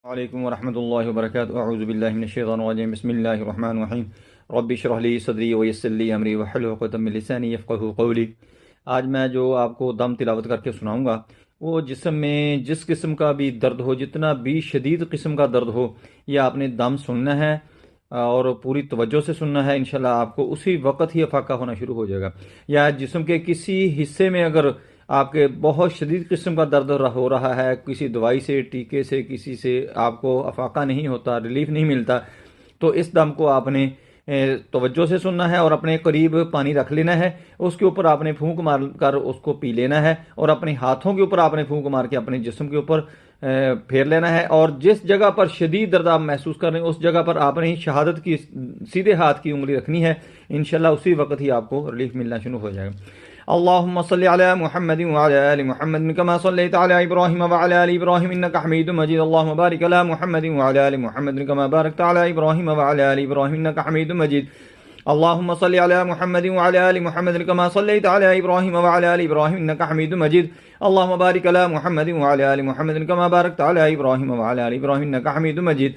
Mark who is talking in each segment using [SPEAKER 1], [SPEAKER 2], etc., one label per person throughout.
[SPEAKER 1] वालेकुम वरहमतुल्लाहि वबरकातुहू अऊज़ु बिल्लाहि मिनश्शैतानिर्रजीम बिस्मिल्लाहिर रहमानिर रहीम रब्बि इश्रह ली सदरी व यस्सिर ली अमरी वहलुल उक़दतम मिन लिसानी यफ़क़हू क़ौली। आज मैं जो आपको दम तिलावत करके सुनाऊंगा वो जिस्म में जिस किस्म का भी दर्द हो, जितना भी शदीद किस्म का दर्द हो, यह आपने दम सुनना है और पूरी तवज्जो से सुनना है। इंशाल्लाह आपको उसी वक्त ही अफाका होना शुरू हो जाएगा। या जिस्म के किसी हिस्से में अगर आपके बहुत शदीद किस्म का दर्द हो रहा है, किसी दवाई से, टीके से, किसी से आपको अफाका नहीं होता, रिलीफ नहीं मिलता, तो इस दम को आपने तवज्जो से सुनना है और अपने करीब पानी रख लेना है। उसके ऊपर आपने फूंक मार कर उसको पी लेना है और अपने हाथों के ऊपर आपने फूंक मार के अपने जिस्म के ऊपर फेर लेना है। और जिस जगह पर शदीद दर्द आप महसूस कर रहे हैं उस जगह पर आपने शहादत की सीधे हाथ की उंगली रखनी है। इंशाल्लाह उसी वक्त ही आपको रिलीफ मिलना शुरू हो जाएगा। अल्लाहुम्मा सल्लि अला मुहम्मद व अला आलि मुहम्मद कमा सल्लैता अला इब्राहीम व अला आलि इब्राहीम इन्नका हमीदुम मजीद। अल्लाहुम्मा बारिक अला मुहम्मद व अला आलि मुहम्मद कमा बारकता अला इब्राहीम व अला आलि इब्राहीम इन्नका हमीदुम मजीद। अल्लाहुम्मा सल्लि अला मुहम्मद व अला आलि मुहम्मद कमा सल्लैता अला इब्राहीम व अला आलि इब्राहीम इन्नका हमीदुम मजीद। अल्लाहुम्मा बारिक अला मुहम्मद व अला आलि मुहम्मद कमा बारकता अला इब्राहीम व अला आलि इब्राहीम इन्नका हमीदुम मजीद।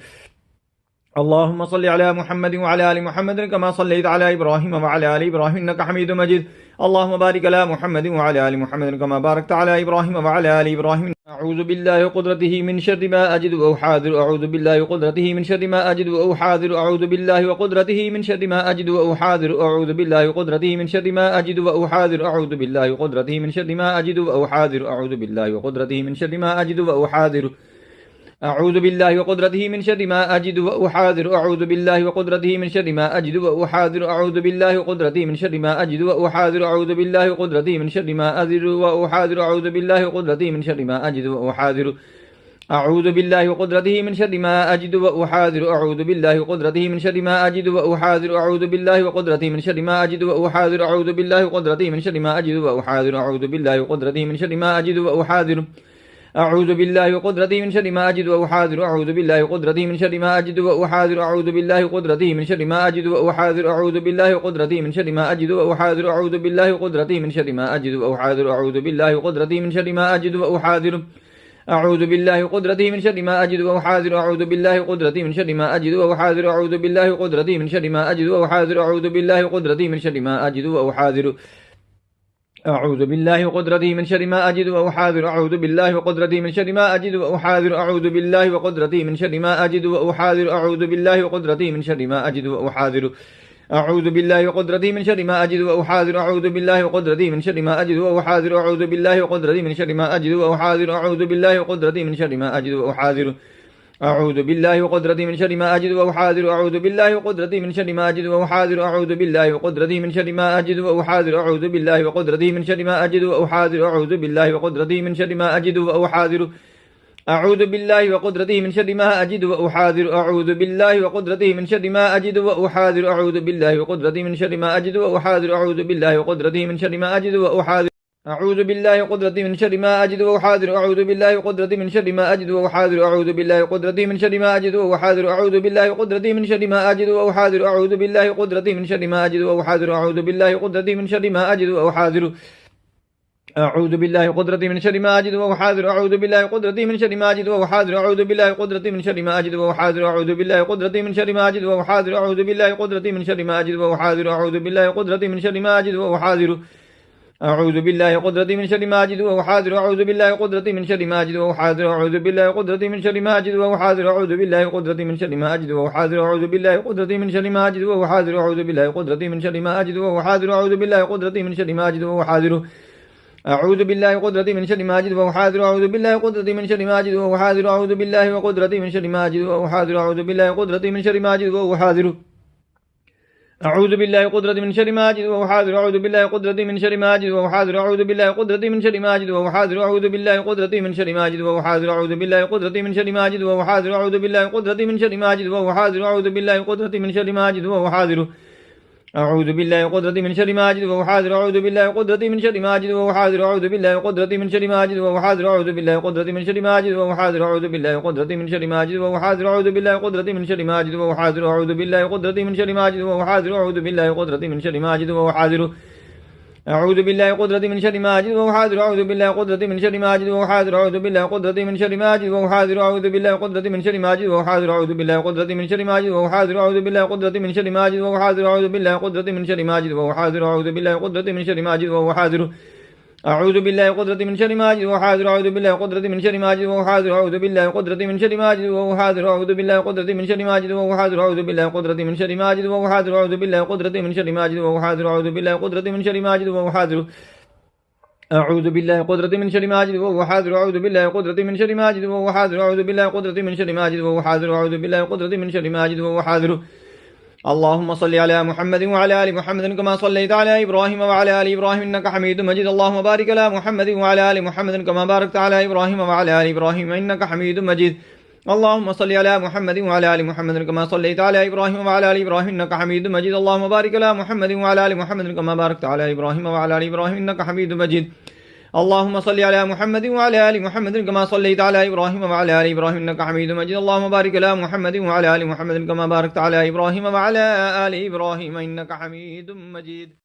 [SPEAKER 1] अल्लाहुम्मा सल्लि अला मुहम्मद व अला आलि मुहम्मद कमा सल्लैता अला इब्राहीम व अला आलि इब्राहीम इन्नका हमीदुम मजीद। अल्लाहुम्मा बारिक अला मुहम्मद व अला आलि मुहम्मद कमा बारकता अला इब्राहीम व अला आलि इब्राहीम। अऊज़ु बिल्लाहि व क़ुद्रतिही मिन शर्रि मा अजिदु व उहाज़िरु। अऊज़ु बिल्लाहि व क़ुद्रतिही मिन शर्रि मा अजिदु व उहाज़िरु। अऊज़ु बिल्लाहि व क़ुद्रतिही मिन शर्रि मा अजिदु व उहाज़िरु। अऊज़ु बिल्लाहि व क़ुद्रतिही मिन शर्रि मा अजिदु व उहाज़िरु। अऊज़ु बिल्लाहि व क़ुद्रतिही मिन शर्रि मा अजिदु व उहाज़िरु। अऊज़ु बिल्लाहि व क़ुद्रतिही मिन शर्रि मा अजिदु व उहाज़िरु। अऊज़ु बिल्लाहि व क़ुद्रतिही मिन शर्रि मा अजिदु व उहाज़िरु। अऊज़ु बिल्लाहि व क़ुद्रतिही मिन शर्रि मा अजिदु व उहाज़िरु। अऊज़ु बिल्लाहि व क़ुद्रतिही मिन शर्रि मा अजिदु व उहाज़िरु। अऊज़ु बिल्लाहि व क़ुद्रतिही मिन शर्रि मा अजिदु व उहाज़िरु। अऊज़ु बिल्लाहि व क़ुद्रतिही मिन शर्रि मा अजिदु व उहाज़िरु। अऊज़ु बिल्लाहि व क़ुद्रतिही मिन शर्रि मा अजिदु व उहाज़िरु। अऊज़ु बिल्लाहि व क़ुद्रतिही मिन शर्रि मा अजिदु व उहाज़िरु। अऊज़ु बिल्लाहि व क़ुद्रतिही मिन शर्रि मा अजिदु व उहाज़िरु। अऊज़ु बिल्लाहि व क़ुद्रतिही मिन शर्रि मा अजिदु व उहाज़िरु। अऊज़ु बिल्लाहि व क़ुद्रतिही मिन शर्रि मा अजिदु व उहाज़िरु। अऊज़ु बिल्लाहि व क़ुद्रतिही मिन शर्रि मा अजिदु व उहाज़िरु। अऊज़ु बिल्लाहि व क़ुद्रतिही मिन शर्रि मा अजिदु व उहाज़िरु। अऊज़ु बिल्लाहि व क़ुद्रतिही मिन शर्रि मा अजिदु व उहाज़िरु। अऊज़ु बिल्लाहि व क़ुद्रतिही मिन शर्रि मा अजिदु व उहाज़िरु। अऊज़ु बिल्लाहि व क़ुद्रतिही मिन शर्रि मा अजिदु व उहाज़िरु। अऊज़ु बिल्लाहि व क़ुद्रतिही मिन शर्रि मा अजिदु व उहाज़िरु। अऊज़ु बिल्लाहि व क़ुद्रतिही मिन शर्रि मा अजिदु व उहाज़िरु। अऊज़ु बिल्लाहि व क़ुद्रतिही मिन शर्रि मा अजिदु व उहाज़िरु। अऊज़ु बिल्लाहि व क़ुद्रतिही मिन शर्रि मा अजिदु व उहाज़िरु। अऊज़ु बिल्लाहि व क़ुद्रतिही मिन शर्रि मा अजिदु व उहाज़िरु। अऊज़ु बिल्लाहि व क़ुद्रतिही मिन शर्रि मा अजिदु व उहाज़िरु। अऊज़ु बिल्लाहि व क़ुद्रतिही मिन शर्रि मा अजिदु व उहाज़िरु। अऊज़ु बिल्लाहि व क़ुद्रतिही मिन शर्रि मा अजिदु व उहाज़िरु। अऊज़ु बिल्लाहि व क़ुद्रतिही मिन शर्रि मा अजिदु व उहाज़िरु। अऊज़ु बिल्लाहि व क़ुद्रतिही मिन शर्रि मा अजिदु व उहाज़िरु। अऊज़ु बिल्लाहि व क़ुद्रतिही मिन शर्रि मा अजिदु व उहाज़िरु। अऊज़ु बिल्लाहि व क़ुद्रतिही मिन शर्रि मा अजिदु व उहाज़िरु। अऊज़ु बिल्लाहि व क़ुद्रतिही मिन शर्रि मा अजिदु व उहाज़िरु। अऊज़ु बिल्लाहि व क़ुद्रतिही मिन शर्रि मा अजिदु व उहाज़िरु। अऊज़ु बिल्लाहि व क़ुद्रतिही मिन शर्रि मा अजिदु व उहाज़िरु। अऊज़ु बिल्लाहि व क़ुद्रतिही मिन शर्रि मा अजिदु व उहाज़िरु। अऊज़ु बिल्लाहि व क़ुद्रतिही मिन शर्रि मा अजिदु व उहाज़िरु। अऊज़ु बिल्लाहि व क़ुद्रतिही मिन शर्रि मा अजिदु व उहाज़िरु। अऊज़ु बिल्लाहि व क़ुद्रतिही मिन शर्रि मा अजिदु व उहाज़िरु। अऊज़ु बिल्लाहि व क़ुद्रतिही मिन शर्रि मा अजिदु व उहाज़िरु। अऊज़ु बिल्लाहि व क़ुद्रतिही मिन शर्रि मा अजिदु व उहाज़िरु। अऊज़ु बिल्लाहि व क़ुद्रतिही मिन शर्रि मा अजिदु व उहाज़िरु। अऊज़ु बिल्लाहि व क़ुद्रतिही मिन शर्रि मा अजिदु व उहाज़िरु। अऊज़ु बिल्लाहि व क़ुद्रतिही मिन शर्रि मा अजिदु व उहाज़िरु। अऊज़ु बिल्लाहि व क़ुद्रतिही मिन शर्रि मा अजिदु व उहाज़िरु। अऊज़ु बिल्लाहि व क़ुद्रतिही मिन शर्रि मा अजिदु व उहाज़िरु। अऊज़ु बिल्लाहि व क़ुद्रतिही मिन शर्रि मा अजिदु व उहाज़िरु। अऊज़ु बिल्लाहि व क़ुद्रतिही मिन शर्रि मा अजिदु व उहाज़िरु। अऊज़ु बिल्लाहि व क़ुद्रतिही मिन शर्रि मा अजिदु व उहाज़िरु। अऊज़ु बिल्लाहि व क़ुद्रतिही मिन शर्रि मा अजिदु व उहाज़िरु। अऊज़ु बिल्लाहि व क़ुद्रतिही मिन शर्रि मा अजिदु व उहाज़िरु। अऊज़ु बिल्लाहि व क़ुद्रतिही मिन शर्रि मा अजिदु व उहाज़िरु। अऊज़ु बिल्लाहि व क़ुद्रतिही मिन शर्रि मा अजिदु व उहाज़िरु। अऊज़ु बिल्लाहि व क़ुद्रतिही मिन शर्रि मा अजिदु व उहाज़िरु। अऊज़ु बिल्लाहि व क़ुद्रतिही मिन शर्रि मा अजिदु व उहाज़िरु। अऊज़ु बिल्लाहि व क़ुद्रतिही मिन शर्रि मा अजिदु व उहाज़िरु। अऊज़ु बिल्लाहि व क़ुद्रतिही मिन शर्रि मा अजिदु व उहाज़िरु। अऊज़ु बिल्लाहि व क़ुद्रतिही मिन शर्रि मा अजिदु व उहाज़िरु। अऊज़ु बिल्लाहि व क़ुद्रतिही मिन शर्रि मा अजिदु व उहाज़िरु। अऊज़ु बिल्लाहि व क़ुद्रतिही मिन शर्रि मा अजिदु व उहाज़िरु। अऊज़ु बिल्लाहि व क़ुद्रतिही मिन शर्रि मा अजिदु व उहाज़िरु। अऊज़ु बिल्लाहि व क़ुद्रतिही मिन शर्रि मा अजिदु व उहाज़िरु। अऊज़ु बिल्लाहि व क़ुद्रतिही मिन शर्रि मा अजिदु व उहाज़िरु। अऊज़ु बिल्लाहि व क़ुद्रतिही मिन शर्रि मा अजिदु व उहाज़िरु। अऊज़ु बिल्लाहि व क़ुद्रतिही मिन शर्रि मा अजिदु व उहाज़िरु। अऊज़ु बिल्लाहि व क़ुद्रतिही मिन शर्रि मा अजिदु व उहाज़िरु। अऊज़ु बिल्लाहि व क़ुद्रतिही मिन शर्रि मा अजिदु व उहाज़िरु। अऊज़ु बिल्लाहि व क़ुद्रतिही मिन शर्रि मा अजिदु व उहाज़िरु। अऊज़ु बिल्लाहि व क़ुद्रतिही मिन शर्रि मा अजिदु व उहाज़िरु। अऊज़ु बिल्लाहि व क़ुद्रतिही मिन शर्रि मा अजिदु व उहाज़िरु। अऊज़ु बिल्लाहि व क़ुद्रतिही मिन शर्रि मा अजिदु व उहाज़िरु। अऊज़ु बिल्लाहि व क़ुद्रतिही मिन शर्रि मा अजिदु व उहाज़िरु। अऊज़ु बिल्लाहि व क़ुद्रतिही मिन शर्रि मा अजिदु व उहाज़िरु। अऊज़ु बिल्लाहि व क़ुद्रतिही मिन शर्रि मा अजिदु व उहाज़िरु। अऊज़ु बिल्लाहि व क़ुद्रतिही मिन शर्रि मा अजिदु व उहाज़िरु। अऊज़ु बिल्लाहि व क़ुद्रतिही मिन शर्रि मा अजिदु व उहाज़िरु। अऊज़ु बिल्लाहि व क़ुद्रतिही मिन शर्रि मा अजिदु व उहाज़िरु। अऊज़ु बिल्लाहि व क़ुद्रतिही मिन शर्रि मा अजिदु व उहाज़िरु। अऊज़ु बिल्लाहि व क़ुद्रतिही मिन शर्रि मा अजिदु व उहाज़िरु। अऊज़ु बिल्लाहि व क़ुद्रतिही मिन शर्रि मा अजिदु व उहाज़िरु। أعوذ بالله قدرتي من شر ما أجد وهو حاضر. أعوذ بالله قدرتي من شر ما أجد وهو حاضر. أعوذ بالله قدرتي من شر ما أجد وهو حاضر. أعوذ بالله قدرتي من شر ما أجد وهو حاضر. أعوذ بالله قدرتي من شر ما أجد وهو حاضر. أعوذ بالله قدرتي من شر ما أجد وهو حاضر. أعوذ بالله قدرتي من شر ما أجد وهو حاضر. أعوذ بالله قدرتي من شر ما أجد وهو حاضر. أعوذ بالله قدرتي من شر ما أجد وهو حاضر. أعوذ بالله قدرتي من شر ما أجد وهو حاضر. أعوذ بالله قدرتي من شر ما أجد وهو حاضر. أعوذ بالله قدرتي من شر ما أجد وهو حاضر. أعوذ بالله قدرتي من شر ما أجد وهو حاضر. أعوذ بالله قدرتي من شر ما أجد وهو حاضر. أعوذ بالله قدرتي من شر ما أجد وهو حاضر. أعوذ بالله قدرتي من شر ما أجد وهو حاضر. أعوذ بالله قدرتي من شر ما أجد وهو حاضر. أعوذ بالله قدرتي من شر ما أجد وهو حاضر. أعوذ بالله قدرتي من شر ما أجد وهو حاضر. اللهم صل على محمد وعلى آل محمد كما صليت على إبراهيم وعلى آل إبراهيم إنك حميد مجيد. اللهم بارك على محمد وعلى آل محمد كما باركت على إبراهيم وعلى آل إبراهيم إنك حميد مجيد. اللهم صل على محمد وعلى آل محمد كما صليت على إبراهيم وعلى آل إبراهيم إنك حميد مجيد. اللهم بارك على محمد وعلى آل محمد كما باركت على إبراهيم وعلى آل إبراهيم إنك حميد مجيد. اللهم صل على محمد وعلى آل محمد كما صليت على إبراهيم وعلى آل إبراهيم إنك حميد مجيد. اللهم بارك على محمد وعلى آل محمد كما باركت على إبراهيم وعلى آل إبراهيم إنك حميد مجيد.